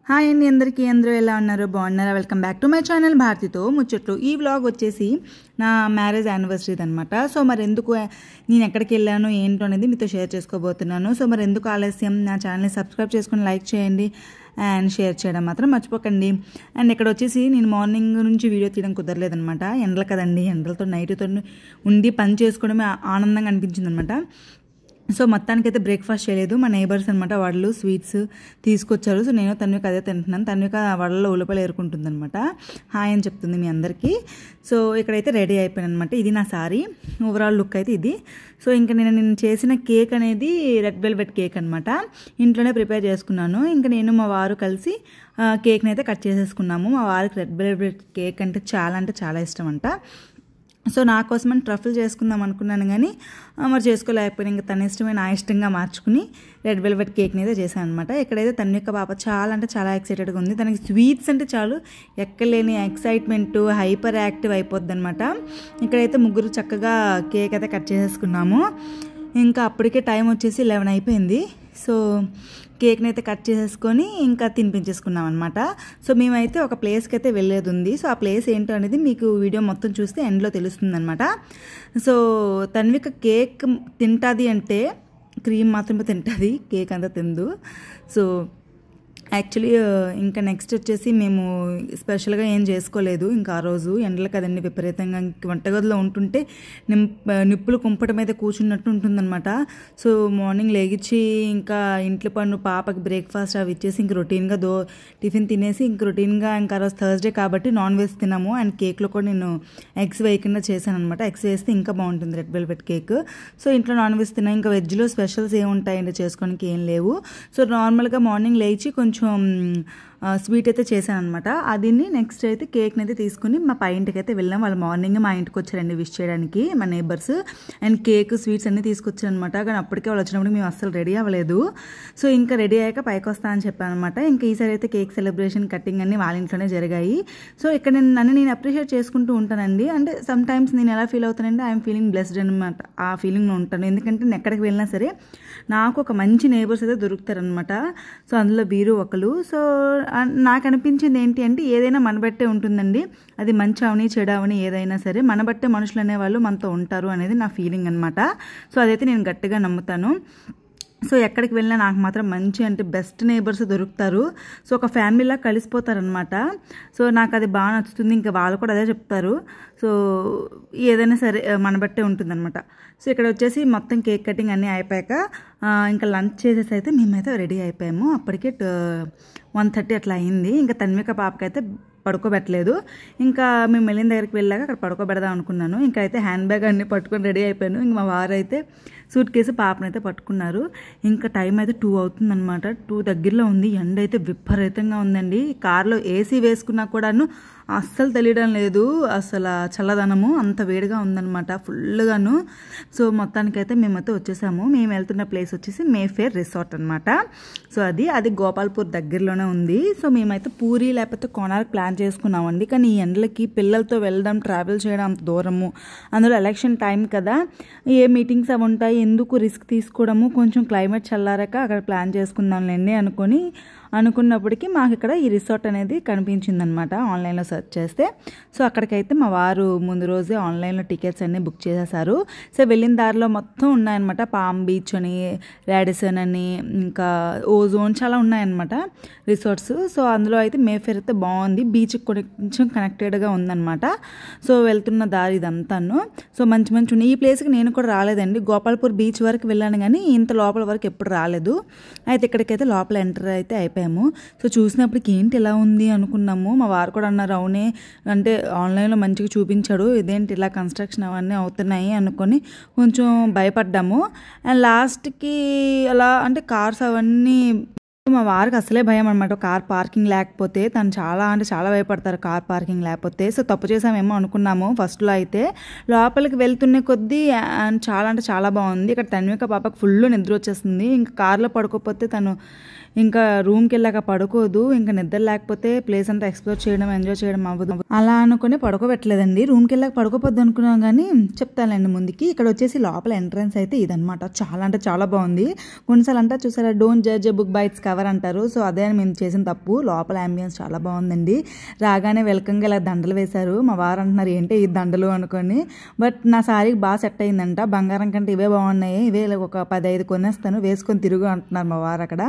Hi అండి అందరికీ అందరూ ఎలా ఉన్నారు బాగున్నారా welcome back to my channel భారతితో ముచ్చట్లు ఈ వ్లాగ్ వచ్చేసి నా మ్యారేజ్ యానివర్సరీ అనమాట సో మరి ఎందుకు నేను ఎక్కడికి వెళ్ళాను ఏంటో అనేది మీతో షేర్ చేసుకోబోతున్నాను సో మరి ఎందుకు ఆలస్యం నా ఛానల్ని సబ్స్క్రైబ్ చేసుకొని లైక్ చేయండి అండ్ షేర్ చేయడం మాత్రం మర్చిపోకండి అండ్ ఇక్కడ వచ్చేసి నేను మార్నింగ్ నుంచి వీడియో తీయడం కుదరలేదనమాట ఎండలు కదండి ఎండలతో నైట్తో ఉండి పని చేసుకోవడమే ఆనందంగా అనిపించింది అనమాట సో మొత్తానికైతే బ్రేక్ఫాస్ట్ చేయలేదు మా నైబర్స్ అనమాట వాళ్ళు స్వీట్స్ తీసుకొచ్చారు సో నేను తన్విక అదే తింటున్నాను తన్విక వాళ్ళలో ఉలపలు ఏరుకుంటుంది అనమాట హాయ్ అని చెప్తుంది మీ అందరికీ సో ఇక్కడైతే రెడీ అయిపోయాను అనమాట ఇది నా సారీ ఓవరాల్ లుక్ అయితే ఇది సో ఇంకా నేను చేసిన కేక్ అనేది రెడ్ వెల్వెట్ కేక్ అనమాట ఇంట్లోనే ప్రిపేర్ చేసుకున్నాను ఇంకా నేను మా వారు కలిసి కేక్ని అయితే కట్ చేసేసుకున్నాము మా వారికి రెడ్ వెల్వెట్ కేక్ అంటే చాలా ఇష్టం అంట సో నా కోసమని ట్రఫుల్ చేసుకుందాం అనుకున్నాను కానీ మరి చేసుకోలేకపోయినా ఇంకా తన ఇష్టమే నా ఇష్టంగా మార్చుకుని రెడ్ వెల్వెట్ కేక్ని అయితే చేశాను అనమాట ఇక్కడైతే తన్విక పాప చాలా ఎక్సైటెడ్గా ఉంది తనకి స్వీట్స్ అంటే చాలు ఎక్కలేని ఎక్సైట్మెంట్ హైపర్ యాక్టివ్ అయిపోద్ది అనమాట ఇక్కడైతే ముగ్గురు చక్కగా కేక్ అయితే కట్ చేసేసుకున్నాము ఇంకా అప్పటికే టైం వచ్చేసి 11 అయిపోయింది సో కేక్ని అయితే కట్ చేసేసుకొని ఇంకా తినిపించేసుకున్నాం అనమాట సో మేమైతే ఒక ప్లేస్కి అయితే వెళ్ళేది ఉంది సో ఆ ప్లేస్ ఏంటో అనేది మీకు వీడియో మొత్తం చూస్తే ఎండ్లో తెలుస్తుంది అనమాట సో తన్విక కేక్ తింటుంది అంటే క్రీమ్ మాత్రమే తింటుంది కేక్ అంతా తిందు సో యాక్చువల్లీ ఇంకా నెక్స్ట్ వచ్చేసి మేము స్పెషల్గా ఏం చేసుకోలేదు ఇంకా ఆ రోజు ఎండలు కదండి విపరీతంగా వంటగదిలో ఉంటుంటే నిప్పులు కుంపటం అయితే కూర్చున్నట్టు ఉంటుందన్నమాట సో మార్నింగ్ లేగిచ్చి ఇంకా ఇంట్లో పన్ను పాపకి బ్రేక్ఫాస్ట్ అవి ఇచ్చేసి ఇంక రొటీన్గా టిఫిన్ తినేసి ఇంక రొటీన్గా ఇంకా ఆ రోజు థర్స్డే కాబట్టి నాన్ వెజ్ తిన్నాము అండ్ కేక్లో కూడా నేను ఎగ్స్ వేయకుండా చేశాను అనమాట ఎగ్స్ వేస్తే ఇంకా బాగుంటుంది రెడ్ వెల్వెట్ కేక్ సో ఇంట్లో నాన్ వెజ్ తిన్నా ఇంకా వెజ్లో స్పెషల్స్ ఏముంటాయండి చేసుకోవడానికి ఏం లేవు సో నార్మల్గా మార్నింగ్ లేచి కొంచెం స్వీట్ అయితే చేశాను అనమాట అదిని నెక్స్ట్ అయితే కేక్ని అయితే తీసుకుని మా పై ఇంటికి అయితే వెళ్ళాం వాళ్ళు మార్నింగ్ మా ఇంటికి వచ్చారండి విష్ చేయడానికి మా నేబర్స్ అండ్ కేక్ స్వీట్స్ అన్నీ తీసుకొచ్చారనమాట కానీ అప్పటికే వాళ్ళు వచ్చినప్పుడు మేము అస్సలు రెడీ అవ్వలేదు సో ఇంకా రెడీ అయ్యాక పైకి వస్తా అని చెప్పాను అనమాట ఇంకా ఈసారి అయితే కేక్ సెలబ్రేషన్ కటింగ్ అన్నీ వాళ్ళ ఇంట్లోనే జరిగాయి సో ఇక్కడ నేను అప్రిషియేట్ చేసుకుంటూ ఉంటానండి అంటే సమ్ టైమ్స్ నేను ఎలా ఫీల్ అవుతానంటే ఐఎమ్ ఫీలింగ్ బ్లెస్డ్ అనమాట ఆ ఫీలింగ్లో ఉంటాను ఎందుకంటే నేను ఎక్కడికి వెళ్ళినా సరే నాకు ఒక మంచి నేబర్స్ అయితే దొరుకుతారనమాట సో అందులో వీరు ఒకరు సో నాకు అనిపించింది ఏంటి అంటే ఏదైనా మన బట్టే ఉంటుందండి అది మంచి అవని చెడు అవని ఏదైనా సరే మన బట్టే మనుషులు అనేవాళ్ళు మనతో ఉంటారు అనేది నా ఫీలింగ్ అనమాట సో అదైతే నేను గట్టిగా నమ్ముతాను సో ఎక్కడికి వెళ్ళినా నాకు మాత్రం మంచి అంటే బెస్ట్ నేబర్స్ దొరుకుతారు సో ఒక ఫ్యామిలీలా కలిసిపోతారనమాట సో నాకు అది బాగా నచ్చుతుంది ఇంకా వాళ్ళు కూడా అదే చెప్తారు సో ఏదైనా సరే మన బట్టే ఉంటుందన్నమాట సో ఇక్కడ వచ్చేసి మొత్తం కేక్ కటింగ్ అన్నీ అయిపోయాక ఇంకా లంచ్ చేసేసి అయితే మేమైతే రెడీ అయిపోయాము అప్పటికే 1:30 అట్లా అయింది ఇంకా తన్విక పాపకైతే పడుకోబెట్టలేదు ఇంకా మేము వెళ్ళిన దగ్గరికి వెళ్ళాక అక్కడ పడుకోబెడదాం అనుకున్నాను ఇంకా అయితే హ్యాండ్ బ్యాగ్ అన్నీ పట్టుకొని రెడీ అయిపోయాను ఇంక మా వారు అయితే సూట్ కేసు పాపనైతే పట్టుకున్నారు ఇంకా టైం అయితే 2 అవుతుందన్నమాట 2 దగ్గరలో ఉంది ఎండ అయితే విపరీతంగా ఉందండి కార్లో ఏసీ వేసుకున్నా కూడాను అస్సలు తెలియడం లేదు అసలు చల్లదనము అంత వేడిగా ఉందన్నమాట ఫుల్గాను సో మొత్తానికైతే మేమైతే వచ్చేసాము మేము వెళ్తున్న ప్లేస్ వచ్చేసి మేఫేర్ రిసార్ట్ అనమాట సో అది గోపాల్పూర్ దగ్గరలోనే ఉంది సో మేమైతే పూరి లేకపోతే కోనార్క్ ప్లాన్ చేసుకున్నామండి కానీ ఈ ఎండలకి పిల్లలతో వెళ్ళడం ట్రావెల్ చేయడం అంత దూరము అందులో ఎలక్షన్ టైం కదా ఏ మీటింగ్స్ అవి ఉంటాయి ఎందుకు రిస్క్ తీసుకోవడము కొంచెం క్లైమేట్ చల్లారాక అక్కడ ప్లాన్ చేసుకుందాంలేండి అనుకున్నప్పటికీ మాకు ఇక్కడ ఈ రిసార్ట్ అనేది కనిపించిందనమాట ఆన్లైన్లో సెర్చ్ చేస్తే సో అక్కడికైతే మా వారు ముందు రోజే ఆన్లైన్లో టికెట్స్ అన్నీ బుక్ చేసేసారు సో వెళ్ళిన దారిలో మొత్తం ఉన్నాయన్నమాట పామ్ బీచ్ అని రాడిసన్ అని ఇంకా ఓజోన్ చాలా ఉన్నాయన్నమాట రిసార్ట్స్ సో అందులో అయితే మేఫేర్ అయితే బాగుంది బీచ్కి కొంచెం కనెక్టెడ్గా ఉందన్నమాట సో వెళ్తున్న దారి ఇదంతాను సో మంచి ఉన్నాయి ఈ ప్లేస్కి నేను కూడా రాలేదండి గోపాల్పూర్ బీచ్ వరకు వెళ్ళాను కానీ ఇంత లోపల వరకు ఎప్పుడు రాలేదు అయితే ఇక్కడికైతే లోపల ఎంటర్ అయితే అయిపోయాము సో చూసినప్పటికి ఏంటి ఎలా ఉంది అనుకున్నాము మా వారు కూడా అన్నారు అవునే అంటే ఆన్లైన్లో మంచిగా చూపించాడు ఇదేంటి ఇలా కన్స్ట్రక్షన్ అవన్నీ అవుతున్నాయి అనుకొని కొంచెం భయపడ్డాము అండ్ లాస్ట్కి అలా అంటే కార్స్ అవన్నీ మా వారికి అసలే భయం అనమాట కార్ పార్కింగ్ లేకపోతే తను చాలా భయపడతారు కార్ పార్కింగ్ లేకపోతే సో తప్పు చేసామేమో అనుకున్నాము ఫస్ట్లో అయితే లోపలికి వెళ్తున్న కొద్దీ చాలా బాగుంది ఇక్కడ తన్విక పాపకు ఫుల్ నిద్ర వచ్చేస్తుంది ఇంకా కార్లో పడుకోకపోతే తను ఇంకా రూమ్కి వెళ్ళాక పడుకోదు, ఇంకా నిద్ర లేకపోతే ప్లేస్ అంతా ఎక్స్ప్లోర్ చేయడం ఎంజాయ్ చేయడం అవ్వదు అలా అనుకుని పడుకోబెట్టలేదండి. రూమ్కి వెళ్ళాక పడుకోపోద్దు అనుకున్నాం కానీ చెప్తానండి ముందుకి. ఇక్కడ వచ్చేసి లోపల ఎంట్రన్స్ అయితే ఇదనమాట. చాలా అంటే చాలా బాగుంది. కొన్నిసార్లు అంటారు చూసారా, don't judge a book by its cover అంటారు. సో అదే మేము చేసిన తప్పు. లోపల అంబియన్స్ చాలా బాగుందండి. రాగానే వెల్కమ్గా ఇలా దండలు వేశారు. మా వారు అంటున్నారు ఏంటి ఈ దండలు అనుకొని, బట్ నా సారీకి బాగా సెట్ అయిందంట. బంగారం కంటే ఇవే బాగున్నాయి, ఇవే ఒక 10-5 కొనేస్తాను వేసుకొని తిరుగు అంటున్నారు మా వారు అక్కడ.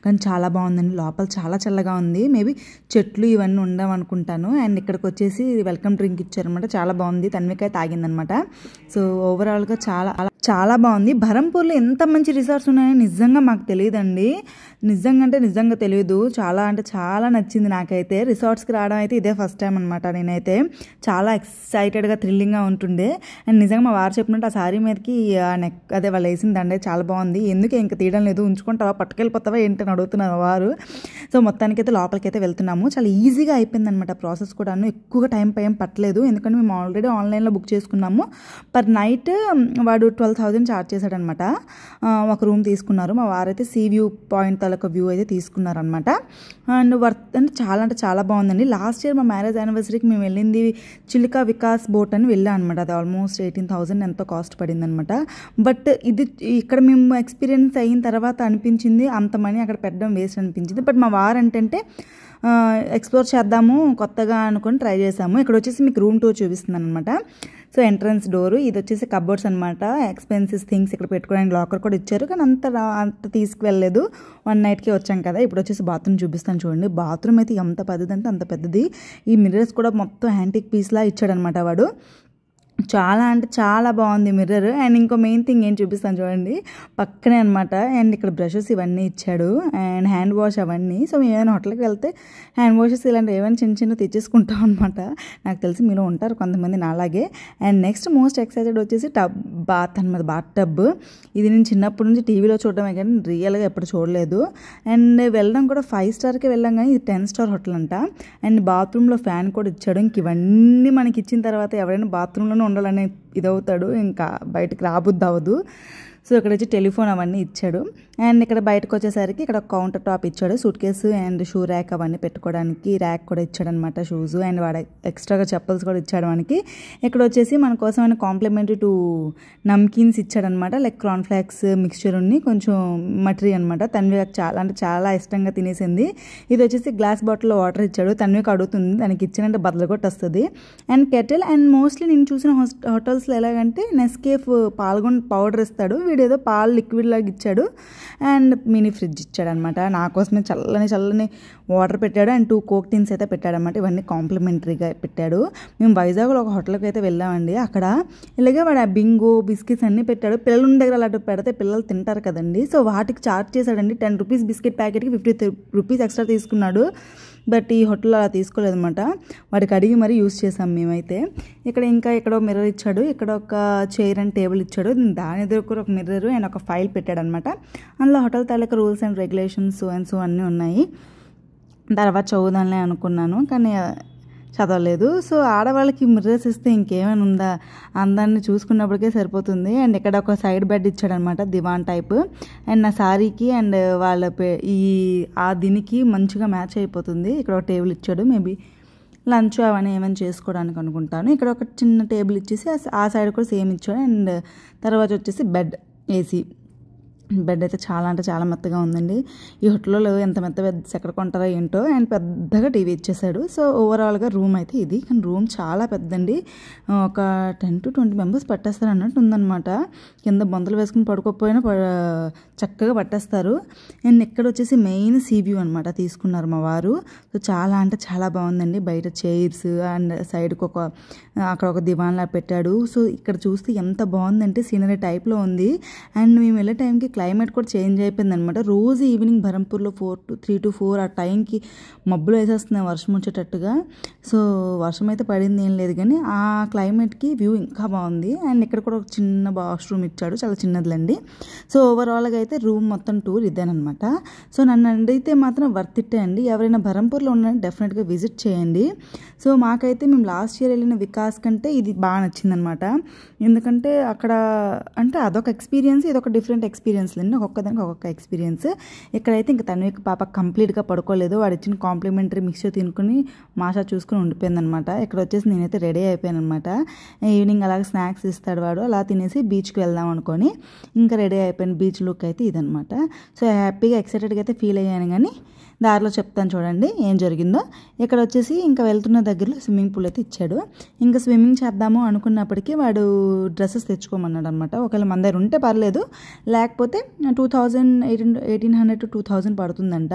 కానీ చాలా బాగుందండి. లోపల చాలా చల్లగా ఉంది. మేబీ చెట్లు ఇవన్నీ ఉండవు అనుకుంటాను. అండ్ ఇక్కడికి వచ్చేసి వెల్కమ్ డ్రింక్ ఇచ్చారనమాట. చాలా బాగుంది. తన్వికాయ తాగిందనమాట. సో ఓవరాల్గా చాలా చాలా బాగుంది. బరంపూర్లో ఎంత మంచి రిసార్ట్స్ ఉన్నాయని నిజంగా మాకు తెలియదండి. నిజంగా తెలియదు. చాలా అంటే చాలా నచ్చింది నాకైతే. రిసార్ట్స్కి రావడం అయితే ఇదే ఫస్ట్ టైం అనమాట. నేనైతే చాలా ఎక్సైటెడ్గా థ్రిల్లింగ్గా ఉంటుండే. అండ్ నిజంగా మా వారు చెప్పినట్టు ఆ సారీ మీదకి అదే వాళ్ళు వేసిన దండే చాలా బాగుంది. ఎందుకే ఇంకా తీయడం లేదు, ఉంచుకుంటావా పట్టుకెళ్ళిపోతావా ఏంటని అడుగుతున్నారు వారు. సో మొత్తానికైతే లోపలికైతే వెళ్తున్నాము. చాలా ఈజీగా అయిపోయింది అనమాట ప్రాసెస్ కూడాను. ఎక్కువగా టైం పట్టలేదు, ఎందుకంటే మేము ఆల్రెడీ ఆన్లైన్లో బుక్ చేసుకున్నాము. పర్ నైట్ వాడు 12,000 ఛార్జ్ చేశాడనమాట. ఒక రూమ్ తీసుకున్నారు. మా వారైతే సీ వ్యూ పాయింట్ తాలూకా వ్యూ అయితే తీసుకున్నారనమాట. అండ్ వర్త్ అంటే చాలా బాగుందండి. లాస్ట్ ఇయర్ మా మ్యారేజ్ యానివర్సరీకి మేము వెళ్ళింది చిలికా వికాస్ బోట్ అని వెళ్ళాం అనమాట. అది ఆల్మోస్ట్ 18,000 ఎంతో కాస్ట్ పడింది అనమాట. బట్ ఇది ఇక్కడ మేము ఎక్స్పీరియన్స్ అయిన తర్వాత అనిపించింది అంత మనీ అక్కడ పెట్టడం వేస్ట్ అనిపించింది. బట్ మా వారు అంటే ఎక్స్ప్లోర్ చేద్దాము కొత్తగా అనుకొని ట్రై చేసాము. ఇక్కడ వచ్చేసి మీకు రూమ్ టూర్ చూపిస్తున్నాను అనమాట. సో ఎంట్రన్స్ డోరు, ఇది వచ్చేసి కబోర్డ్స్ అనమాట. ఎక్స్పెన్సివ్ థింగ్స్ ఇక్కడ పెట్టుకోవడానికి లాకర్ కూడా ఇచ్చారు, కానీ అంత తీసుకువెళ్ళలేదు. 1 నైట్కి వచ్చాం కదా. ఇప్పుడు వచ్చేసి బాత్రూమ్ చూపిస్తాను చూడండి. బాత్రూమ్ అయితే ఎంత పెద్దది అంటే అంత పెద్దది. ఈ మిర్రర్స్ కూడా మొత్తం యాంటిక్ పీస్లా ఇచ్చాడనమాట వాడు. చాలా అంటే చాలా బాగుంది మిర్రర్. అండ్ ఇంకో మెయిన్ థింగ్ ఏం చూపిస్తాను చూడండి, పక్కనే అనమాట. అండ్ ఇక్కడ బ్రషెస్ ఇవన్నీ ఇచ్చాడు అండ్ హ్యాండ్ వాష్ అవన్నీ. సో మేము ఏమైనా హోటల్కి వెళ్తే హ్యాండ్ వాషెస్ ఇలాంటి ఏమైనా చిన్న తెచ్చేసుకుంటాం అనమాట. నాకు తెలిసి మీలో ఉంటారు కొంతమంది నాలాగే. అండ్ నెక్స్ట్ మోస్ట్ ఎక్సైటెడ్ వచ్చేసి బాత్ అనమాట. బాత్ టబ్ ఇది నేను చిన్నప్పటి నుంచి టీవీలో చూడడమే కానీ రియల్గా ఎప్పుడు చూడలేదు. అండ్ వెళ్ళడం కూడా 5 స్టార్కే వెళ్ళాం కానీ ఇది 10 స్టార్ హోటల్ అంట. అండ్ బాత్రూంలో ఫ్యాన్ కూడా ఇచ్చాడు. ఇంక ఇవన్నీ మనకి ఇచ్చిన తర్వాత ఎవరైనా బాత్రూంలోనే ఉండాలని ఇదవుతాడు, ఇంకా బయటకు రాబుద్ది అవ్వదు. సో ఇక్కడ వచ్చి టెలిఫోన్ అవన్నీ ఇచ్చాడు. అండ్ ఇక్కడ బయటకు వచ్చేసరికి ఇక్కడ కౌంటర్ టాప్ ఇచ్చాడు, suit case and shoe rack అవన్నీ పెట్టుకోవడానికి ర్యాక్ కూడా ఇచ్చాడు అనమాట. షూస్ అండ్ వాడు ఎక్స్ట్రాగా చెప్పల్స్ కూడా ఇచ్చాడు మనకి. ఇక్కడ వచ్చేసి మన కోసం కాంప్లిమెంటరీ 2 నమ్కీన్స్ ఇచ్చాడనమాట. లైక్ కార్న్ఫ్లాక్స్ మిక్స్చర్ ఉన్ని కొంచెం మటరీ అనమాట. తన్వికి చాలా అంటే చాలా ఇష్టంగా తినేసింది. ఇది వచ్చేసి గ్లాస్ బాటిల్లో వాటర్ ఇచ్చాడు. తన్వికి అడుగుతుంది, దానికి ఇచ్చినంటే బదులు కొట్టి వస్తుంది. And kettle. అండ్ మోస్ట్లీ నేను చూసిన హోటల్స్లో ఎలాగంటే నెస్కేఫ్ పాల్గొని పౌడర్ ఇస్తాడు, వీడేదో పాలు లిక్విడ్ లాగా ఇచ్చాడు. అండ్ మినీ ఫ్రిడ్జ్ ఇచ్చాడు అనమాట. నా కోసమే చల్లని వాటర్ పెట్టాడు. అండ్ 2 కోక్ టిన్స్ అయితే పెట్టాడనమాట. ఇవన్నీ కాంప్లిమెంటరీగా పెట్టాడు. మేము వైజాగ్లో ఒక హోటల్కి అయితే వెళ్ళామండి. అక్కడ ఇలాగే వాడు ఆ బింగో బిస్కెట్స్ అన్నీ పెట్టాడు. పిల్లల దగ్గర అలాంటి పెడితే పిల్లలు తింటారు కదండి. సో వాటికి ఛార్జ్ చేశాడండి. 10 రూపీస్ బిస్కెట్ ప్యాకెట్కి 50 రూపీస్ ఎక్స్ట్రా తీసుకున్నాడు. బట్ ఈ హోటల్లో అలా తీసుకోలేదన్నమాట. వాడికి అడిగి మరీ యూజ్ చేసాం మేమైతే. ఇక్కడ మిర్రర్ ఇచ్చాడు. ఇక్కడ ఒక చైర్ అండ్ టేబుల్ ఇచ్చాడు. దాని ఎదురు కూడా ఒక మిర్రర్ అండ్ ఒక ఫైల్ పెట్టాడు అనమాట. అందులో hotel taluka rules and regulations so అన్నీ ఉన్నాయి. తర్వాత చదువుదానిలే అనుకున్నాను కానీ చదవలేదు. సో ఆడవాళ్ళకి మిర్రర్స్ ఇస్తే ఇంకేమైనా ఉందా, అందాన్ని చూసుకున్నప్పటికే సరిపోతుంది. అండ్ ఇక్కడ ఒక సైడ్ బెడ్ ఇచ్చాడనమాట, దివాన్ టైప్. అండ్ నా సారీకి అండ్ వాళ్ళ దీనికి మంచిగా మ్యాచ్ అయిపోతుంది. ఇక్కడ ఒక టేబుల్ ఇచ్చాడు. మేబీ లంచ్ అవన్నీ ఏమైనా చేసుకోవడానికి అనుకుంటాను. ఇక్కడ ఒక చిన్న టేబుల్ ఇచ్చేసి ఆ సైడ్ కూడా సేమ్ ఇచ్చాడు. అండ్ తర్వాత వచ్చేసి ఏసీ బెడ్ అయితే చాలా అంటే చాలా మెత్తగా ఉందండి. ఈ హోటల్లో ఎంత మెత్త బెడ్స్ ఎక్కడ కొంటారో ఏంటో. అండ్ పెద్దగా టీవీ ఇచ్చేసాడు. సో ఓవరాల్గా రూమ్ అయితే ఇది. కానీ రూమ్ చాలా పెద్దండి. ఒక 10 to 20 మెంబర్స్ పట్టేస్తారు అన్నట్టు ఉందన్నమాట. కింద బొంతలు వేసుకుని పడుకోకపోయినా చక్కగా పట్టేస్తారు. అండ్ ఇక్కడ వచ్చేసి మెయిన్ సీ వ్యూ అనమాట తీసుకున్నారు మా వారు. సో చాలా అంటే చాలా బాగుందండి. బయట చైర్స్ అండ్ సైడ్కి అక్కడ ఒక దివాన్లా పెట్టాడు. సో ఇక్కడ చూస్తే ఎంత బాగుందంటే సీనరీ టైప్లో ఉంది. అండ్ మేము వెళ్ళే టైంకి క్లైమేట్ కూడా చేంజ్ అయిపోయింది అనమాట. రోజు ఈవినింగ్ బరంపూర్లో 3 to 4 ఆ టైంకి మబ్బులు వేసేస్తున్నాయి వర్షం వచ్చేటట్టుగా. సో వర్షం అయితే పడింది ఏం లేదు కానీ ఆ క్లైమేట్కి వ్యూ ఇంకా బాగుంది. అండ్ ఇక్కడ కూడా ఒక చిన్న వాష్రూమ్ ఇచ్చాడు, చాలా చిన్నదిలండి. సో ఓవరాల్గా అయితే రూమ్ మొత్తం టూర్ ఇదేనమాట. సో నన్ను అడిగితే మాత్రం వర్త్ ఇట్ అండి. ఎవరైనా బరంపూర్లో ఉన్నారని డెఫినెట్గా విజిట్ చేయండి. సో మాకైతే మేము లాస్ట్ ఇయర్ వెళ్ళిన వికాస్ కంటే ఇది బాగా నచ్చిందనమాట. ఎందుకంటే అక్కడ అంటే అదొక ఎక్స్పీరియన్స్, ఇదొక డిఫరెంట్ ఎక్స్పీరియన్స్ ఎక్స్పీరియన్స్లు ఒక్కొక్కదానికి ఒక్కొక్క ఎక్స్పీరియన్స్. ఇక్కడైతే ఇంకా తన్విక పాప కంప్లీట్గా పడుకోలేదు, వాడు ఇచ్చిన కాంప్లిమెంటరీ మిక్స్చర్ తినుకుని మాషా చూసుకుని ఉండిపోయిందనమాట. ఇక్కడ వచ్చేసి నేనైతే రెడీ అయిపోయాను అనమాట. ఈవినింగ్ అలాగే స్నాక్స్ ఇస్తాడు వాడు, అలా తినేసి బీచ్కి వెళ్దాం అనుకొని ఇంకా రెడీ అయిపోయాను. బీచ్ లుక్ అయితే ఇదనమాట. సో హ్యాపీగా ఎక్సైటెడ్గా అయితే ఫీల్ అయ్యాను. కానీ దారిలో చెప్తాను చూడండి ఏం జరిగిందో. ఇక్కడ వచ్చేసి ఇంకా వెళ్తున్న దగ్గరలో స్విమ్మింగ్ పూల్ అయితే ఇచ్చాడు. ఇంకా స్విమ్మింగ్ చేద్దాము అనుకున్నప్పటికీ వాడు డ్రెస్సెస్ తెచ్చుకోమన్నాడు అనమాట. ఒకవేళ మన దగ్గర ఉంటే పర్లేదు, లేకపోతే 1800 to 2000 పడుతుందంట.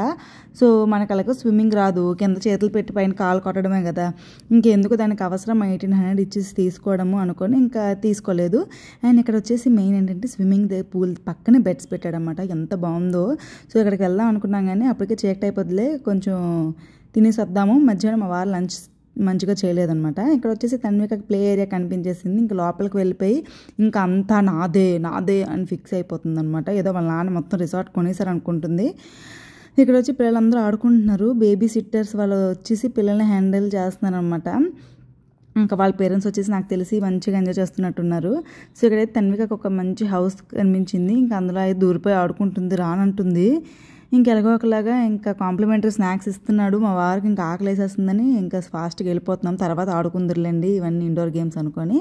సో మనకు అలాగే స్విమ్మింగ్ రాదు, కింద చేతులు పెట్టి పైన కాలు కొట్టడమే కదా, ఇంకెందుకు దానికి అవసరం 1800 ఇచ్చేసి తీసుకోవడము అనుకొని ఇంకా తీసుకోలేదు. అండ్ ఇక్కడ వచ్చేసి మెయిన్ ఏంటంటే స్విమ్మింగ్ పూల్ పక్కనే బెడ్స్ పెట్టాడనమాట. ఎంత బాగుందో. సో ఇక్కడికి వెళ్దాం అనుకున్నాం కానీ అప్పటికే చీకటి అయిపోద్దిలే, కొంచెం తినేసి వద్దాము. మధ్యాహ్నం మా వారు లంచ్ మంచిగా చేయలేదనమాట. ఇక్కడ వచ్చేసి తన్వికకి ప్లే ఏరియా కనిపించేసింది. ఇంకా లోపలికి వెళ్ళిపోయి ఇంకా అంతా నాదే నాదే అని ఫిక్స్ అయిపోతుంది అనమాట. ఏదో వాళ్ళ నాన్న మొత్తం రిసార్ట్ కొనేసారు అనుకుంటుంది. ఇక్కడ వచ్చి పిల్లలందరూ ఆడుకుంటున్నారు. బేబీ సిట్టర్స్ వాళ్ళు వచ్చేసి పిల్లల్ని హ్యాండిల్ చేస్తున్నారు అనమాట. ఇంకా వాళ్ళ పేరెంట్స్ వచ్చేసి నాకు తెలిసి మంచిగా ఎంజాయ్ చేస్తున్నట్టున్నారు. సో ఇక్కడైతే తన్వికకు ఒక మంచి హౌస్ కనిపించింది. ఇంకా అందులో అయితే దూరిపోయి ఆడుకుంటుంది, రానంటుంది. ఇంకెలాగో ఒకలాగా ఇంకా కాంప్లిమెంటరీ స్నాక్స్ ఇస్తున్నాడు మా వారికి. ఇంకా ఆకలి వేసేస్తుందని ఇంకా ఫాస్ట్గా వెళ్ళిపోతున్నాం, తర్వాత ఆడుకుందరులేండి ఇవన్నీ ఇండోర్ గేమ్స్ అనుకొని.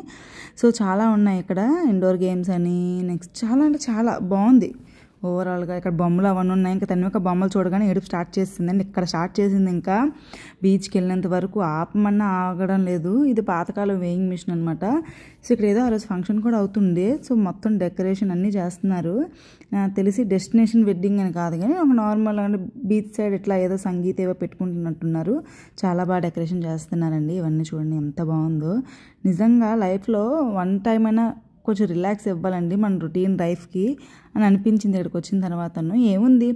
సో చాలా ఉన్నాయి ఇక్కడ ఇండోర్ గేమ్స్ అని. నెక్స్ట్ చాలా అంటే చాలా బాగుంది ఓవరాల్గా. ఇక్కడ బొమ్మలు అవన్నీ ఉన్నాయి. ఇంకా తను ఒక బొమ్మలు చూడగానే ఏడుపు స్టార్ట్ చేసిందండి. ఇక్కడ స్టార్ట్ చేసింది. ఇంకా బీచ్కి వెళ్ళినంత వరకు ఆపమన్నా ఆగడం లేదు. ఇది పాతకాలం వేయింగ్ మిషన్ అనమాట. సో ఇక్కడ ఏదో ఆ రోజు ఫంక్షన్ కూడా అవుతుంది. సో మొత్తం డెకరేషన్ అన్నీ చేస్తున్నారు. తెలిసి డెస్టినేషన్ వెడ్డింగ్ అని కాదు కానీ ఒక నార్మల్ అంటే బీచ్ సైడ్ ఇట్లా ఏదో సంగీత ఏవో పెట్టుకుంటున్నట్టున్నారు. చాలా బాగా డెకరేషన్ చేస్తున్నారండి. ఇవన్నీ చూడండి ఎంత బాగుందో. నిజంగా లైఫ్లో వన్ టైం అయినా కొంచెం రిలాక్స్ ఇవ్వాలండి మన రొటీన్ లైఫ్కి అని అనిపించింది ఇక్కడికి వచ్చిన తర్వాతను. ఏముంది,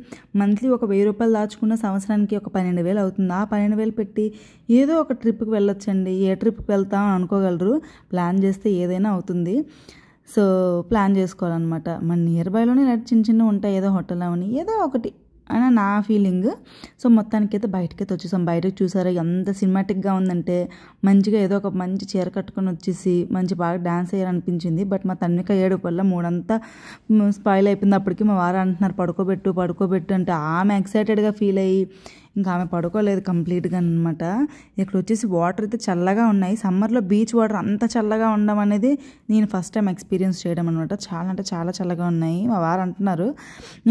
మంత్లీ ఒక 1000 రూపాయలు దాచుకున్న సంవత్సరానికి ఒక 12,000 అవుతుంది. ఆ 12,000 పెట్టి ఏదో ఒక ట్రిప్కి వెళ్ళొచ్చండి. ఏ ట్రిప్కి వెళ్తాం అనుకోగలరు, ప్లాన్ చేస్తే ఏదైనా అవుతుంది. సో ప్లాన్ చేసుకోవాలన్నమాట. మన నియర్ బైలోనే ఇలాంటి చిన్న చిన్న ఉంటాయి, ఏదో హోటల్ అవని ఏదో ఒకటి అని నా ఫీలింగ్. సో మొత్తానికైతే బయటకైతే వచ్చేసాం. బయటకు చూసారా ఎంత సినిమాటిక్గా ఉందంటే, మంచిగా ఏదో ఒక మంచి చీర కట్టుకొని వచ్చేసి మంచి బాగా డ్యాన్స్ అయ్యారనిపించింది. బట్ మా తన్విక ఏడుపు వల్ల మూడంతా స్పాయిల్ అయిపోయింది. అప్పటికి మా వారు అంటున్నారు పడుకోబెట్టు అంటే ఆమె ఎక్సైటెడ్గా ఫీల్ అయ్యి ఇంకా ఆమె పడుకోలేదు కంప్లీట్గా అనమాట. ఇక్కడ వచ్చేసి వాటర్ అయితే చల్లగా ఉన్నాయి. సమ్మర్లో బీచ్ వాటర్ అంత చల్లగా ఉండడం అనేది నేను ఫస్ట్ టైం ఎక్స్పీరియన్స్ చేయడం అనమాట. చాలా అంటే చాలా చల్లగా ఉన్నాయి. మా వారు అంటున్నారు.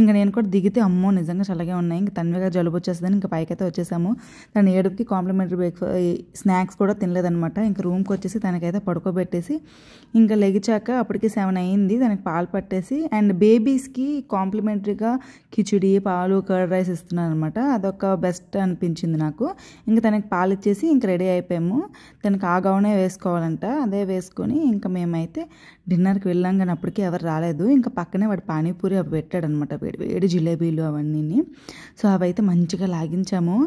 ఇంకా నేను కూడా దిగితే అమ్మో నిజంగా చల్లగా ఉన్నాయి. ఇంకా తన్విగా జలుబు వచ్చేస్తుందని ఇంకా పైకైతే వచ్చేసాము. తను ఏడుపుకి కాంప్లిమెంటరీ స్నాక్స్ కూడా తినలేదనమాట. ఇంకా రూమ్కి వచ్చేసి తనకైతే పడుకోబెట్టేసి ఇంకా లెగిచాక అప్పటికి 7 అయింది. దానికి పాలు పట్టేసి అండ్ బేబీస్కి కాంప్లిమెంటరీగా కిచిడి, పాలు, కర్డ్ రైస్ ఇస్తున్నాను అనమాట. అదొక బెస్ట్ అనిపించింది నాకు. ఇంకా తనకి పాలు ఇచ్చేసి ఇంక రెడీ అయిపోయాము. తనకి ఆ గౌనే వేసుకోవాలంట. అదే వేసుకొని ఇంకా మేమైతే డిన్నర్కి వెళ్ళాం. కానీ అప్పటికి ఎవరు రాలేదు. ఇంకా పక్కనే వాడు పానీపూరి అవి పెట్టాడనమాట, వేడి జిలేబీలు అవన్నీ. సో అవైతే మంచిగా లాగించాము.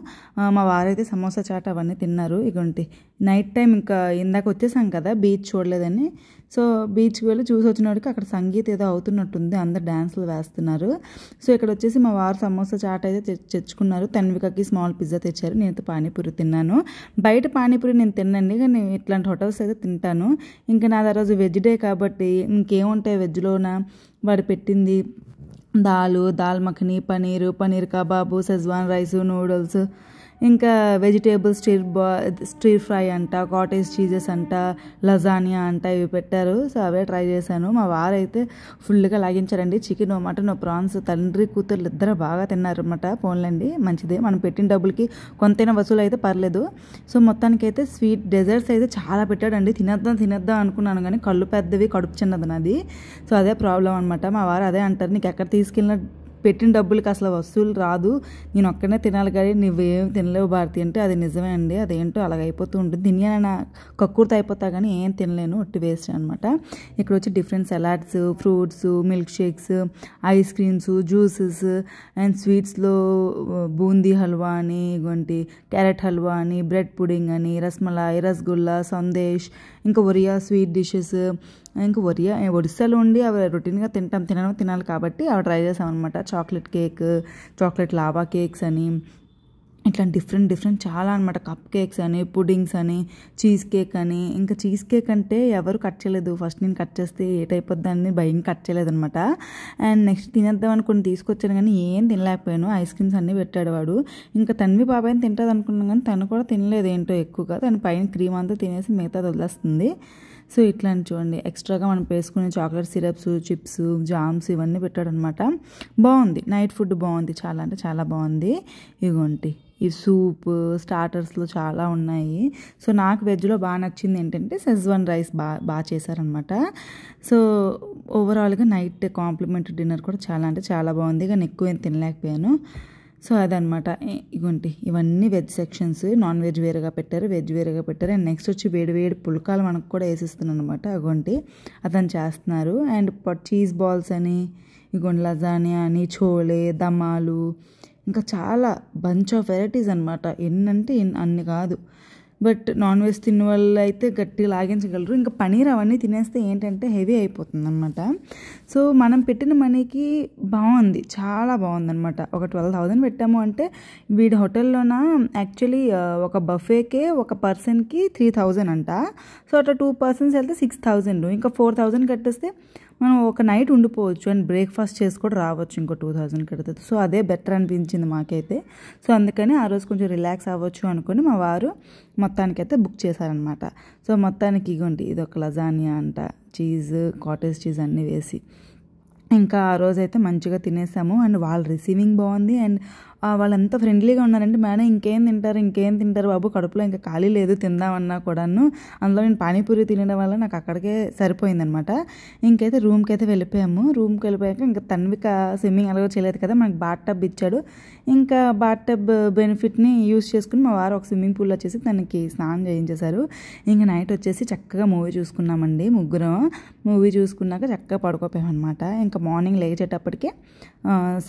మా వారైతే సమోసా చాట్ అవన్నీ తిన్నారు. ఇగోంటి నైట్ టైం ఇంకా ఇందాక వచ్చేసాం కదా బీచ్ చూడలేదని. సో బీచ్కి వెళ్ళి చూసి వచ్చినోడికి అక్కడ సంగీత్ ఏదో అవుతున్నట్టుంది, అందరు డ్యాన్సులు వేస్తున్నారు. సో ఇక్కడ వచ్చేసి మా వారు సమోసా చాట్ అయితే తెచ్చుకున్నారు. తన్వికకి స్మాల్ పిజ్జా తెచ్చారు. నేనైతే పానీపూరి తిన్నాను. బయట పానీపూరి నేను తినండి, కానీ ఇట్లాంటి హోటల్స్ అయితే తింటాను. ఇంకా నాది ఆ రోజు వెజ్ డే కాబట్టి ఇంకేముంటాయి వెజ్లోన. వాడు పెట్టింది dal makhani, paneer kebab, Schezwan rice, noodles, ఇంకా వెజిటేబుల్ స్టీర్ ఫ్రై అంట, కాటేజ్ చీజెస్ అంట, లజానియా అంట ఇవి పెట్టారు. సో అవే ట్రై చేశాను. మా వారైతే ఫుల్గా లాగించారండి. చికెన్, మటన్, ప్రాన్స్ తండ్రి కూతుర్లు ఇద్దరు బాగా తిన్నారు అనమాట. పోన్లండి మంచిదే, మనం పెట్టిన డబ్బులకి కొంతైనా వసూలు అయితే పర్లేదు. సో మొత్తానికైతే స్వీట్ డెజర్ట్స్ అయితే చాలా పెట్టాడండి. తినేద్దాం అనుకున్నాను కానీ కళ్ళు పెద్దవి, కడుపు చిన్నది నాది. సో అదే ప్రాబ్లం అనమాట. మా వారు అదే అంటారు, నీకు ఎక్కడ తీసుకెళ్ళిన పెట్టిన డబ్బులకి అసలు వసూలు రాదు, నేను ఒక్కనే తినాలి కానీ నువ్వేం తినలేవు భారతి అంటే అది నిజమే అండి. అదేంటో అలాగ అయిపోతూ ఉంటుంది. తినేనా కక్కుర్తి అయిపోతా కానీ ఏం తినలేను, ఒట్టి వేస్ట్ అనమాట. ఇక్కడ వచ్చి different salads, fruits, milk shakes, ice creams, juices and స్వీట్స్లో బూందీ హల్వా అని, ఇగోంటి క్యారెట్ హల్వా అని, బ్రెడ్ పుడింగ్ అని, రస్మలాయ్, రసగుల్లా, సందేశ్, ఇంకా ఒరియా స్వీట్ డిషెస్, ఇంకా ఒడిస్సాలో ఉండి అవి రొటీన్గా తినాలి కాబట్టి అవి ట్రై చేసామన్నమాట. Chocolate cake, chocolate lava cakes అని, ఇట్లా డిఫరెంట్ చాలా అనమాట. కప్ కేక్స్ అని, పుడింగ్స్ అని, చీజ్ కేక్ అని. ఇంకా చీజ్ కేక్ అంటే ఎవరు కట్ చేయలేదు. ఫస్ట్ నేను కట్ చేస్తే ఏట్ అయిపోద్దని భయం కట్ చేయలేదు అనమాట. అండ్ నెక్స్ట్ తినేద్దాం అనుకుని తీసుకొచ్చాను కానీ ఏం తినలేకపోయాను. ఐస్ క్రీమ్స్ అన్నీ పెట్టాడు వాడు. ఇంకా తన్వి పాప అయినా తింటుంది అనుకున్నాను కానీ తను కూడా తినలేదు ఏంటో ఎక్కువగా. తను పైన క్రీమ్ అంతా తినేసి మిగతాది వదిలేస్తుంది. సో ఇట్లాంటి చూడండి ఎక్స్ట్రాగా మనం వేసుకునే చాక్లెట్ సిరప్స్, చిప్స్, జామ్స్ ఇవన్నీ పెట్టాడు అనమాట. బాగుంది, నైట్ ఫుడ్ బాగుంది, చాలా అంటే చాలా బాగుంది. ఇగోండి ఈ సూప్ స్టార్టర్స్లో చాలా ఉన్నాయి. సో నాకు వెజ్లో బాగా నచ్చింది ఏంటంటే సెజ్వాన్ రైస్ బాగా చేశారనమాట. సో ఓవరాల్గా నైట్ కాంప్లిమెంటరీ డిన్నర్ కూడా చాలా అంటే చాలా బాగుంది. కానీ ఎక్కువ ఏం తినలేకపోయాను. సో అదనమాట. ఇగోండి ఇవన్నీ వెజ్ సెక్షన్స్. నాన్ వెజ్ వేరేగా పెట్టారు, వెజ్ వేరేగా పెట్టారు. అండ్ నెక్స్ట్ వచ్చి వేడి పుల్కాలు మనకు కూడా వేసిస్తున్నాను అనమాట. అగోండి అతను చేస్తున్నారు. అండ్ చీజ్ బాల్స్ అని, ఇగోండి లజానియా అని, చోలే, దమాలు, ఇంకా చాలా బంచ్ ఆఫ్ వెరైటీస్ అనమాట. ఎన్నంటే అన్ని కాదు. బట్ నాన్ వెజ్ తిన్న వాళ్ళు అయితే గట్టిగా లాగించగలరు. ఇంకా పనీర్ అవన్నీ తినేస్తే ఏంటంటే హెవీ అయిపోతుంది అనమాట. సో మనం పెట్టిన మనీకి బాగుంది, చాలా బాగుంది అనమాట. ఒక 12,000 పెట్టాము అంటే వీడి హోటల్లోన యాక్చువల్లీ ఒక బఫేకే ఒక పర్సన్కి 3,000 అంట. సో అట్లా 2 persons వెళ్తే 6,000. ఇంకా 4,000 కట్టేస్తే మనం ఒక నైట్ ఉండిపోవచ్చు అండ్ బ్రేక్ఫాస్ట్ చేసి కూడా రావచ్చు ఇంకో 2,000 కడుతుంది. సో అదే బెటర్ అనిపించింది మాకైతే. సో అందుకని ఆ రోజు కొంచెం రిలాక్స్ అవ్వచ్చు అనుకుని మా వారు మొత్తానికైతే బుక్ చేశారనమాట. సో మొత్తానికి ఇగోండి ఇది ఒక లజానియా అంట, చీజ్, కాటేజ్ చీజ్ అన్నీ వేసి ఇంకా ఆ రోజైతే మంచిగా తినేసాము. అండ్ వాళ్ళ రిసీవింగ్ బాగుంది. అండ్ వాళ్ళు ఎంత ఫ్రెండ్లీగా ఉన్నారంటే మేడం ఇంకేం తింటారు బాబు, కడుపులో ఇంకా ఖాళీ లేదు తిందామన్నా కూడాను. అందులో నేను పానీపూరి తినడం వల్ల నాకు అక్కడికే సరిపోయిందనమాట. ఇంకైతే రూమ్కి అయితే వెళ్ళిపోయాము. రూమ్కి వెళ్ళిపోయాక ఇంకా తన్విక స్విమ్మింగ్ అలాగే చేయలేదు కదా, మనకి బాత్ టబ్ ఇచ్చాడు. ఇంకా బాత్ టబ్ బెనిఫిట్ని యూజ్ చేసుకుని మా వారు ఒక స్విమ్మింగ్ పూల్ వచ్చేసి తనకి స్నానం చేయించేశారు. ఇంకా నైట్ వచ్చేసి చక్కగా మూవీ చూసుకున్నామండి ముగ్గురం. మూవీ చూసుకున్నాక చక్కగా పడుకోపోయామన్నమాట. ఇంకా మార్నింగ్ లేచేటప్పటికే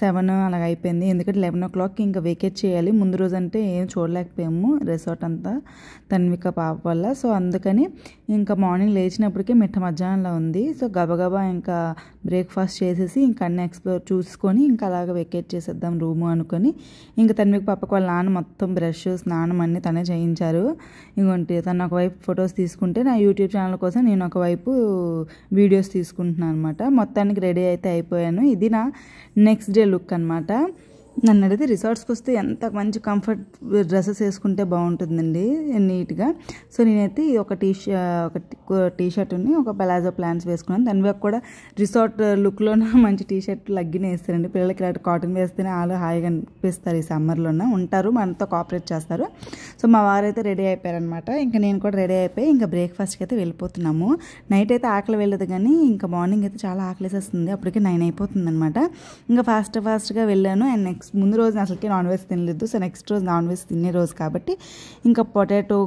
7 అలాగ అయిపోయింది. ఎందుకంటే 11 o'clock ఇంకా వేకేట్ చేయాలి. ముందు రోజు అంటే ఏం చూడలేకపోయాము రిసార్ట్ అంతా తన్విక పాప వల్ల. సో అందుకని ఇంకా మార్నింగ్ లేచినప్పటికే మిట్ట మధ్యాహ్నంలో ఉంది. సో గబగబా ఇంకా బ్రేక్ఫాస్ట్ చేసేసి ఇంకా అన్ని ఎక్స్ప్లోర్ చూసుకొని ఇంకా అలాగ వేకేట్ చేసేద్దాం రూము అనుకొని ఇంకా తన్విక పాపకు వాళ్ళ నాన్న మొత్తం బ్రష్, స్నానం అన్నీ తనే చేయించారు. ఇంకొంటి తను ఒకవైపు ఫొటోస్ తీసుకుంటే నా యూట్యూబ్ ఛానల్ కోసం నేను ఒకవైపు వీడియోస్ తీసుకుంటున్నాను అనమాట. మొత్తానికి రెడీ అయితే అయిపోయాను. ఇది నా నెక్స్ట్ డే లుక్ అనమాట. నన్ను అడిగితే రిసార్ట్స్కి వస్తే ఎంత మంచి కంఫర్ట్ డ్రెస్సెస్ వేసుకుంటే బాగుంటుందండి నీట్గా. సో నేనైతే ఒక టీషర్ట్ని ఒక పలాజో ప్లాంట్స్ వేసుకున్నాను. దాని కూడా రిసార్ట్ లుక్లోన మంచి టీషర్ట్ లగ్గిన వేస్తారండి. పిల్లలకి ఇలాంటి కాటన్ వేస్తేనే వాళ్ళు హాయిగా అనిపిస్తారు. ఈ సమ్మర్లోన ఉంటారు, మనతో కోఆపరేట్ చేస్తారు. సో మా వారైతే రెడీ అయిపోయారనమాట. ఇంకా నేను కూడా రెడీ అయిపోయి ఇంకా బ్రేక్ఫాస్ట్కి అయితే వెళ్ళిపోతున్నాము. నైట్ అయితే ఆకలి వెళ్ళదు కానీ ఇంకా మార్నింగ్ అయితే చాలా ఆకలేసేస్తుంది. అప్పటికే 9 అయిపోతుంది అనమాట. ఇంకా ఫాస్ట్గా వెళ్ళాను. అండ్ నెక్స్ట్ ముందు రోజు అసలుకే నాన్ వెజ్ తినలేదు. సో నెక్స్ట్ రోజు నాన్ వెజ్ తినే రోజు కాబట్టి ఇంకా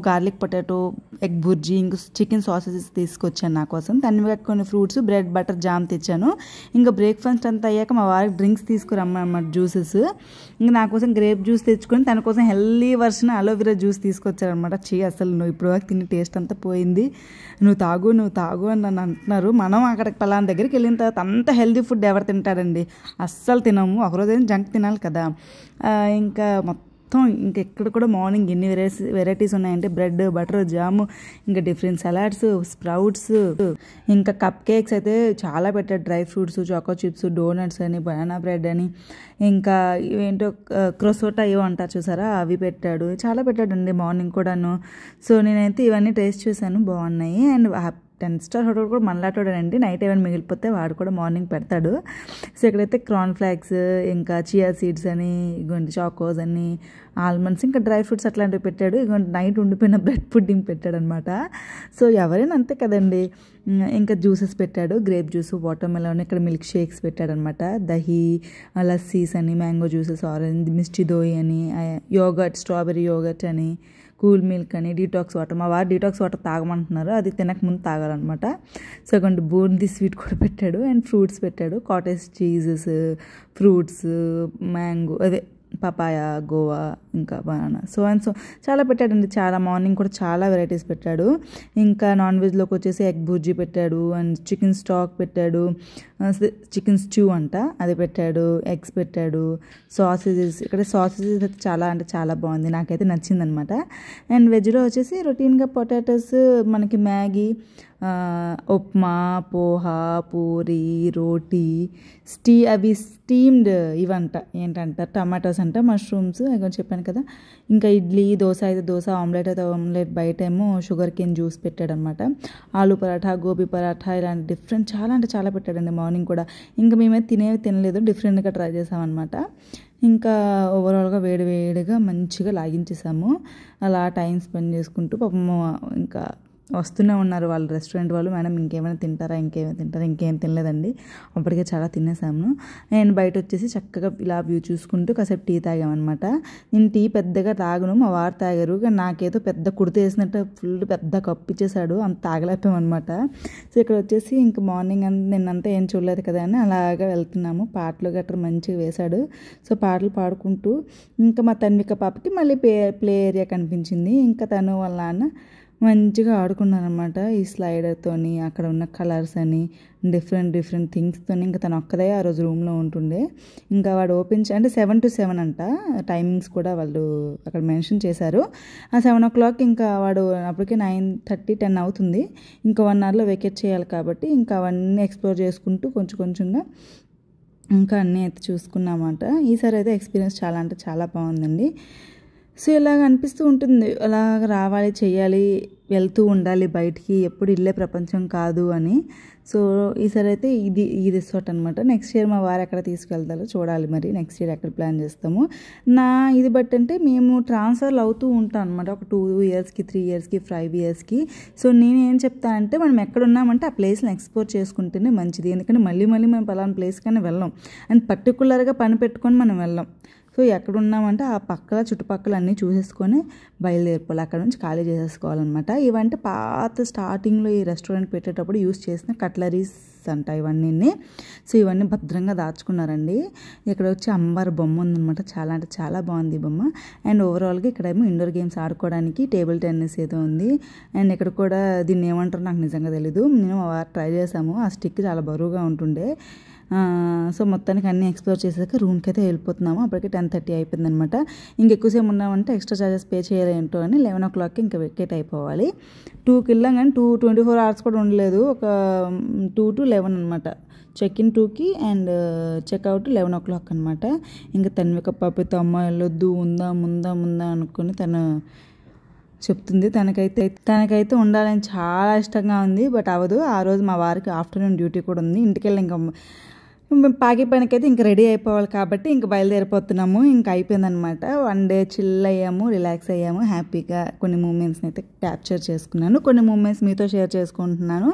గార్లిక్ పొటాటో, ఎగ్ బుర్జీ, ఇంకా చికెన్ సాసేజెస్ తీసుకొచ్చాను నా కోసం. దాన్ని కొన్ని ఫ్రూట్స్, బ్రెడ్, బటర్, జామ్ తెచ్చాను. ఇంకా బ్రేక్ఫాస్ట్ అంతా అయ్యాక మా వారికి డ్రింక్స్ తీసుకురమ్మన్నమాట, జ్యూసెస్. ఇంకా నా కోసం గ్రేప్ జ్యూస్ తెచ్చుకొని తన కోసం హెల్దీ వర్షన్ అలోవెరా జ్యూస్ తీసుకొచ్చారనమాట. అసలు నువ్వు ఇప్పుడు వరకు తిని టేస్ట్ అంతా పోయింది, నువ్వు తాగు అని నన్ను అంటున్నారు. మనం అక్కడికి పలానా దగ్గరికి వెళ్ళిన తర్వాత అంత హెల్దీ ఫుడ్ ఎవరు తింటారండి, అస్సలు తినము. ఒకరోజు ఏం జంక్ తినాలి కదా. ఇంకా మొత్తం ఇంకెక్కడ కూడా మార్నింగ్ ఎన్ని వెరైటీస్ ఉన్నాయంటే బ్రెడ్, బటర్, జాము, ఇంకా డిఫరెంట్ సలాడ్స్, స్ప్రౌట్స్, ఇంకా కప్ కేక్స్ అయితే చాలా పెట్టాడు. Dry fruits, choco chips, donuts అని, బనానా బ్రెడ్ అని, ఇంకా ఇవేంటో క్రోసోటా ఏవో అంటారు చూసారా, అవి పెట్టాడు. చాలా పెట్టాడండి మార్నింగ్ కూడాను. సో నేనైతే ఇవన్నీ టేస్ట్ చేశాను, బాగున్నాయి. అండ్ 10 స్టార్ హోటల్ కూడా మనలాటోడేనండి. నైట్ ఏమైనా మిగిలిపోతే వాడు కూడా మార్నింగ్ పెడతాడు. సో ఇక్కడైతే కార్న్ ఫ్లాక్స్, ఇంకా చియా సీడ్స్ అని, ఇగోండి చాకోస్ అని, ఆల్మండ్స్, ఇంకా డ్రై ఫ్రూట్స్ అట్లాంటివి పెట్టాడు. ఇగోండి నైట్ ఉండిపోయిన బ్రెడ్ పుడ్డింగ్ పెట్టాడు అనమాట. సో ఎవరైనా అంతే కదండి. ఇంకా జ్యూసెస్ పెట్టాడు, గ్రేప్ జ్యూస్, వాటర్ మెలన్, ఇక్కడ మిల్క్ షేక్స్ పెట్టాడు అనమాట. దహీ, లస్సీస్ అని, మ్యాంగో జ్యూసెస్, ఆరెంజ్, మిస్టీ దోయి అని, యోగర్ట్, స్ట్రాబెరీ యోగర్ట్ అని, కూల్ మిల్క్ అని, డీటాక్స్ వాటర్. మా వారు డీటాక్స్ వాటర్ తాగమంటున్నారు, అది తినక ముందు తాగాలన్నమాట. సో కొంచెం బూందీ స్వీట్ కూడా పెట్టాడు. అండ్ ఫ్రూట్స్ పెట్టాడు, కాటేజ్ చీజెస్, ఫ్రూట్స్, మ్యాంగో, అదే పపాయ, గోవా, ఇంకా బనానా సో అండ్ సో చాలా పెట్టాడండి. చాలా మార్నింగ్ కూడా చాలా వెరైటీస్ పెట్టాడు. ఇంకా నాన్ వెజ్లోకి వచ్చేసి ఎగ్ బుర్జీ పెట్టాడు అండ్ చికెన్ స్టాక్ పెట్టాడు, చికెన్ స్ట్యూ అంట అది పెట్టాడు, ఎగ్స్ పెట్టాడు, సాసేజెస్. ఇక్కడ సాసేజెస్ అయితే చాలా అంటే చాలా బాగుంది, నాకైతే నచ్చిందనమాట. అండ్ వెజ్లో వచ్చేసి రొటీన్గా పొటాటోస్, మనకి మ్యాగీ, ఉప్మా, పోహా, పూరి, రోటీ, అవి స్టీమ్డ్ ఇవంట ఏంటంట టమాటోస్ అంట, మష్రూమ్స్ అవి చెప్పాను కదా. ఇంకా ఇడ్లీ, దోశ అయితే దోశ, ఆమ్లెట్ అయితే ఆమ్లెట్, బయట ఏమో షుగర్ కేన్ జ్యూస్ పెట్టాడనమాట. ఆలు పరాఠా, గోబీ పరాఠా ఇలాంటి డిఫరెంట్ చాలా అంటే చాలా పెట్టాడండి మార్నింగ్ కూడా. ఇంకా మేమైతే తినలేదు, డిఫరెంట్గా ట్రై చేసామన్నమాట. ఇంకా ఓవరాల్గా వేడిగా మంచిగా లాగించేసాము. అలా టైం స్పెండ్ చేసుకుంటూ పాపం ఇంకా వస్తూనే ఉన్నారు వాళ్ళు రెస్టారెంట్ వాళ్ళు, మేడం ఇంకేమైనా తింటారా, ఇంకేం తినలేదండి, అప్పటికే చాలా తినేసాము. నేను బయట వచ్చేసి చక్కగా ఇలా వ్యూ చూసుకుంటూ కాసేపు టీ తాగామన్నమాట. నేను టీ పెద్దగా తాగను, మా వారు తాగారు, కానీ నాకేదో పెద్ద కుడితేసినట్టు ఫుల్ పెద్ద కప్పు ఇచ్చేసాడు, అంత తాగలేపామన్నమాట. సో ఇక్కడ వచ్చేసి ఇంకా మార్నింగ్ నిన్నంతా ఏం చూడలేదు కదా అని అలాగా వెళ్తున్నాము. పాటలు గట్రా మంచిగా వేశాడు. సో పాటలు పాడుకుంటూ ఇంకా మా తన్విక పాపకి మళ్ళీ ప్లే ఏరియా కనిపించింది. ఇంకా తను వాళ్ళ నాన్న మంచిగా ఆడుకున్నానమాట ఈ స్లైడర్తోని, అక్కడ ఉన్న కలర్స్ అని డిఫరెంట్ థింగ్స్తో. ఇంకా తను ఒక్కదే ఆ రోజు రూమ్లో ఉంటుండే. ఇంకా వాడు ఓపెన్ అంటే 7 to 7 అంట టైమింగ్స్ కూడా వాళ్ళు అక్కడ మెన్షన్ చేశారు. ఆ 7 o'clock ఇంకా వాడు అప్పటికే 9:30, 10 అవుతుంది. ఇంకా 1 hourలో వెకేట్ చేయాలి కాబట్టి ఇంకా అవన్నీ ఎక్స్ప్లోర్ చేసుకుంటూ కొంచెంగా ఇంకా అన్నీ అయితే చూసుకున్నామాట. ఈసారి అయితే ఎక్స్పీరియన్స్ చాలా అంటే చాలా బాగుందండి. సో ఇలాగ అనిపిస్తూ ఉంటుంది, అలాగ రావాలి, చేయాలి, వెళ్తూ ఉండాలి బయటికి, ఎప్పుడు ఇల్లే ప్రపంచం కాదు అని. సో ఈసారి అయితే ఈ రిసార్ట్ అనమాట. నెక్స్ట్ ఇయర్ మా వారు ఎక్కడ తీసుకెళ్తారో చూడాలి, మరి నెక్స్ట్ ఇయర్ ఎక్కడ ప్లాన్ చేస్తాము. ఇది బట్టి అంటే మేము ట్రాన్స్ఫర్లు అవుతూ ఉంటాం అనమాట, ఒక 2 yearsకి, 3 yearsకి, 5 yearsకి. సో నేను ఏం చెప్తానంటే మనం ఎక్కడ ఉన్నామంటే ఆ ప్లేస్ని ఎక్స్ప్లోర్ చేసుకుంటేనే మంచిది. ఎందుకంటే మళ్ళీ మనం పలానా ప్లేస్కైనా వెళ్ళాం అండ్ పర్టికులర్గా పని పెట్టుకొని మనం వెళ్ళాం. సో ఎక్కడున్నామంటే ఆ చుట్టుపక్కల అన్నీ చూసేసుకొని బయలుదేరిపోవాలి, అక్కడ నుంచి ఖాళీ చేసేసుకోవాలన్నమాట. ఇవంటే పాత స్టార్టింగ్లో ఈ రెస్టారెంట్ పెట్టేటప్పుడు యూస్ చేసిన కట్లరీస్ అంట ఇవన్నీ. సో ఇవన్నీ భద్రంగా దాచుకున్నారండి. ఇక్కడ వచ్చి అమ్మవారి బొమ్మ ఉందన్నమాట, చాలా అంటే చాలా బాగుంది ఈ బొమ్మ. అండ్ ఓవరాల్గా ఇక్కడేమో ఇండోర్ గేమ్స్ ఆడుకోవడానికి టేబుల్ టెన్నిస్ ఏదో ఉంది. అండ్ ఇక్కడ కూడా దీన్ని ఏమంటారో నాకు నిజంగా తెలీదు, మేము ట్రై చేసాము, ఆ స్టిక్ చాలా బరువుగా ఉంటుండే. సో మొత్తానికి అన్నీ ఎక్స్ప్లోర్ చేసాక రూమ్కి అయితే వెళ్ళిపోతున్నాము. అప్పటికే 10:30 అయిపోయిందనమాట. ఇంకెక్కువసేపు ఉన్నామంటే ఎక్స్ట్రా ఛార్జెస్ పే చేయాలేంటో అని 11 o'clockకి ఇంకా వెకేట్ అయిపోవాలి. 2కి వెళ్ళాం కానీ 24 hours కూడా ఉండలేదు, ఒక 2 to 11 అనమాట. చెక్-ఇన్ 2కి అండ్ చెక్అవుట్ 11 o'clock అనమాట. ఇంకా తన్విక పాపతో అమ్మ వెళ్ళొద్దు, ఉందా అనుకుని తను చెప్తుంది. తనకైతే ఉండాలని చాలా ఇష్టంగా ఉంది, బట్ అవ్వదు. ఆ రోజు మా వారికి ఆఫ్టర్నూన్ డ్యూటీ కూడా ఉంది. ఇంటికి వెళ్ళి ఇంకా పాకి పనికైతే ఇంకా రెడీ అయిపోవాలి కాబట్టి ఇంకా బయలుదేరిపోతున్నాము. ఇంకా అయిపోయిందనమాట. 1 day చిల్ అయ్యాము, రిలాక్స్ అయ్యాము, హ్యాపీగా కొన్ని మూమెంట్స్ని అయితే క్యాప్చర్ చేసుకున్నాను, కొన్ని మూమెంట్స్ మీతో షేర్ చేసుకుంటున్నాను.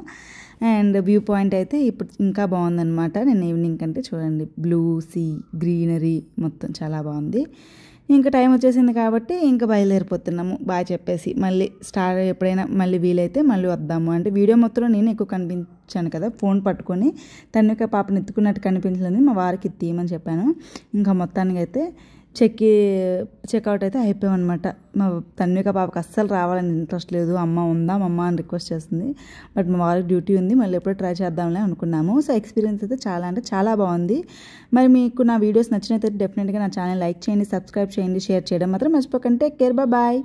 అండ్ వ్యూ పాయింట్ అయితే ఇప్పుడు ఇంకా బాగుందనమాట. నేను ఈవినింగ్ కంటే చూడండి, బ్లూ సీ, గ్రీనరీ మొత్తం చాలా బాగుంది. ఇంకా టైం వచ్చేసింది కాబట్టి ఇంకా బయలుదేరిపోతున్నాము బాగా చెప్పేసి. మళ్ళీ ఎప్పుడైనా మళ్ళీ వీలైతే మళ్ళీ వద్దాము అంటే. వీడియో మొత్తంలో నేను ఎక్కువ కనిపించాను కదా, ఫోన్ పట్టుకొని తన్విక పాపని ఎత్తుకున్నట్టు కనిపించలేదు, మా వారికి తీయమని చెప్పాను. ఇంకా మొత్తానికి అయితే చెక్అవుట్ అయితే అయిపోయామన్నమాట. మా తన్విక పాపకి అస్సలు రావాలని ఇంట్రెస్ట్ లేదు, అమ్మ ఉందామమ్మ అని రిక్వెస్ట్ చేస్తుంది. బట్ మా వారికి డ్యూటీ ఉంది, మళ్ళీ ఎప్పుడో ట్రై చేద్దాంలే అనుకున్నాము. సో ఎక్స్పీరియన్స్ అయితే చాలా అంటే చాలా బాగుంది. మరి మీకు నా వీడియోస్ నచ్చినట్లయితే డెఫినెట్గా నా ఛానల్ లైక్ చేయండి, సబ్స్క్రైబ్ చేయండి, షేర్ చేయడం మాత్రం మర్చిపోకండి. Take care, bye.